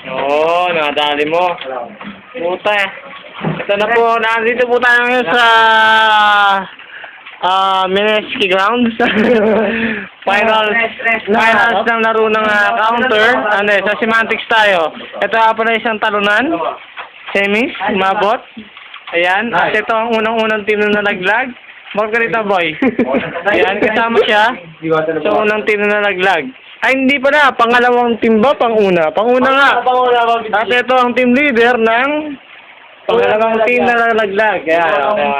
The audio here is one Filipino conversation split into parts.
Oo, nakadali mo. Puta eh. Ito na po, nandito po tayo ngayon sa Mineski Grounds. Finals ng laro ng counter. Ano eh, sa semantics tayo. Ito pala isang talunan. Semis, umabot. Ayan, at ito ang unang-unang team na nalaglag. Margarita Boy. Ayan, kasama siya sa unang team na nalaglag. Ay, hindi pala. Pangalawang team ba? Panguna. Panguna nga. At ito ang team leader ng pangalawang team na nalaglag. Kaya,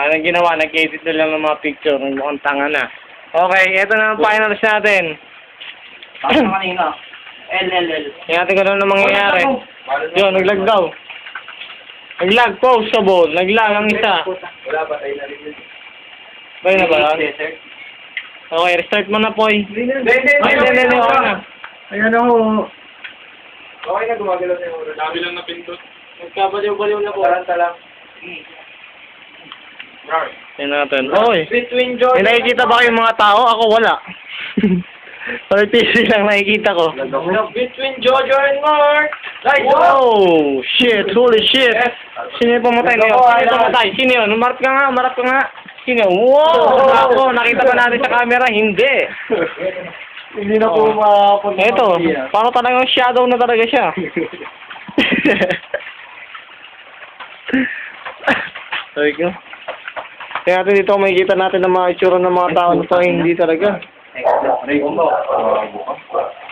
anong ginawa? Nag-edit na lang ng mga picture. Mukhang tanga na. Okay, ito na ang finals natin. Tapos kanina. LLL. Tingnan natin kung ano na mangyayari. Yun, naglag daw. Naglag, pause sa ball. Naglag ang isa. Wala ba tayo narinig? Bay na ba lang? Okay, restart mo na, Poy. Hindi, Okay na. Ayan ako. Okay na, gumagalaw na yung ulo. Dami lang na pinto. Nagkabaliw-baliw na po. Taranta lang. Tingnan natin. Oy, Between Jordan. may nakikita ba kayong mga tao? Ako wala. Pag PC lang nakikita ko. Between Jojo and Mark. Nice. Wow! Shit! Holy shit! Sino yung pumatay na yun? Sino yung pumatay? Sino yun? Umarap ka nga. Sino? Wow! Ako, nakita ba natin sa camera? Hindi. Hindi na po makapunta. Ito, parang talagang shadow na talaga siya. Sorry ko. Kaya natin dito makikita natin ang mga itsura ng mga tao na to, hindi talaga.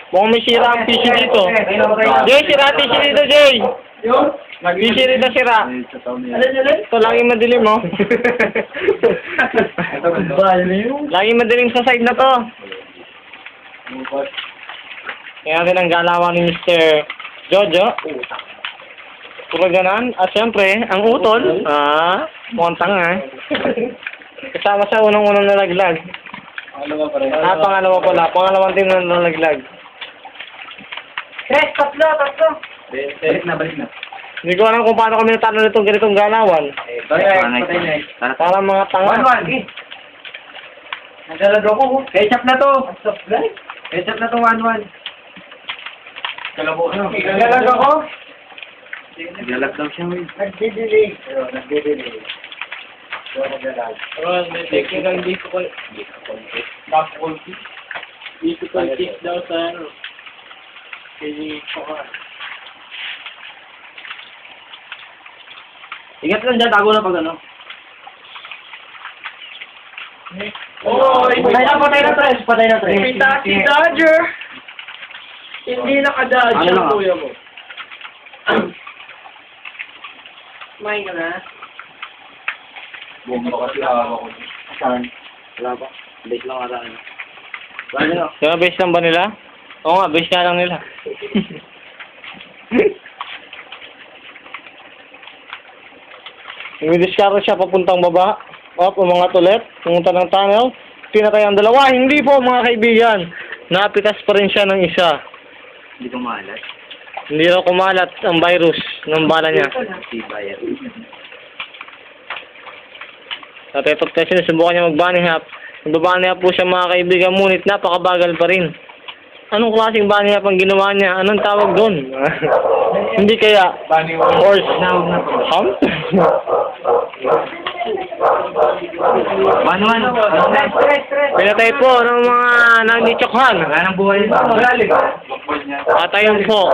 Mukhang may sira ang PC dito. Jay, sira PC dito, Jay. PC dito sira. Ito, laging madilim, oh. Laging madilim sa side na to. Kaya natin ang galawan ni Mr. Jojo. Kapag ganan, at syempre, ang utol, mukhang tanga, eh. Kasama sa unang-unang nalaglag. Pangalawa pala. Pangalawang team na nalaglag. Tatlo. Balik na. Hindi ko alam kung paano kami natalo nitong ganitong galawan. Para mga tanga. 1-1. Naglalaro ko. Ketchup na to. Ketchup na to, 1-1. Naglalaro ko. Naglalak daw siya, may. Nagdidilig. May technical difficulty. Difficulties daw sa ano. Ingat lang dyan, tago na pag ano. Patay na tres. Si Dodger! Hindi nakadodge ang kuya mo. Kumain ka na? Bumaba kasi ako. Saan? Wala pa. Base lang ata. Yung base lang ba nila? Oo nga, base nga lang nila. Nag-discover siya papuntang baba. Umangat ulit. Pumunta ng tunnel. Pinatay ang dalawa. Hindi po, mga kaibigan. Napitas pa rin siya ng isa. Hindi ko maalat. Hindi raw kumalat ang virus ng bala niya. Si Bayer. At ito kasi sinusubukan niya mag-bunny hop. Nag-bunny hop po siya, mga kaibigan, ngunit napakabagal pa rin. Anong klaseng bunny hop ang ginawa niya? Anong tawag doon? Hindi kaya horse hump? Manuan. Pinatay po ng mga nanitsokhan. Wala nang buhay. At ayun po.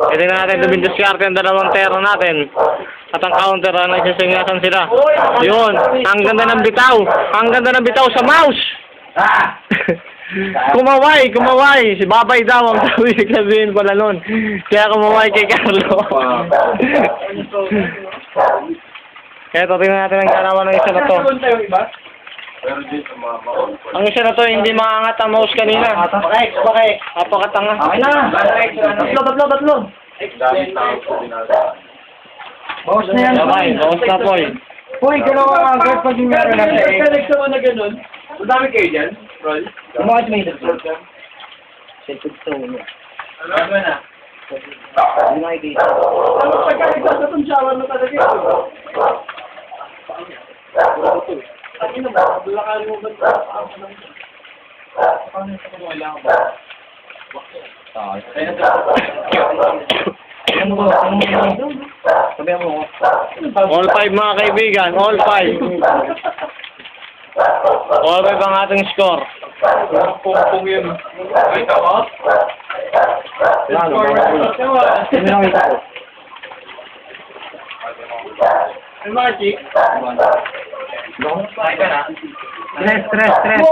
Pwede na natin dumidiskarte ang dalawang terra natin. At ang counter, nagsisingasan sila. Yun, ang ganda ng bitaw. Ang ganda ng bitaw sa mouse. Kumaway. Si Babay daw ang sabihin pala nun. Kaya kumaway kay Carlo. Kaya ito, tingnan natin ang galawan ng isa na to. Pero dito sa mga maon. Ang isa na to, hindi maangat ang mouse kanina. Bakit? Napakatanga. Okay na. Tatlo. Dami tao sa dinasa. Bawas na yan. Okay, bawas na po eh. Uy, gano'n ka agad pag yung meron na siya. Nagsama na ganun. Madami kayo dyan, Rol. Umakit may dito. Sipid to. Ano na? Hindi makikita. Ano pagkakita sa itong shower na talaga ito? Ano na ba? Bulakan mo ba? Paano ito kung kailangan ba? All 5 mga kaibigan, all 5. All 5 ang ating score. Pung yun. Ito mo? Marky? Stress.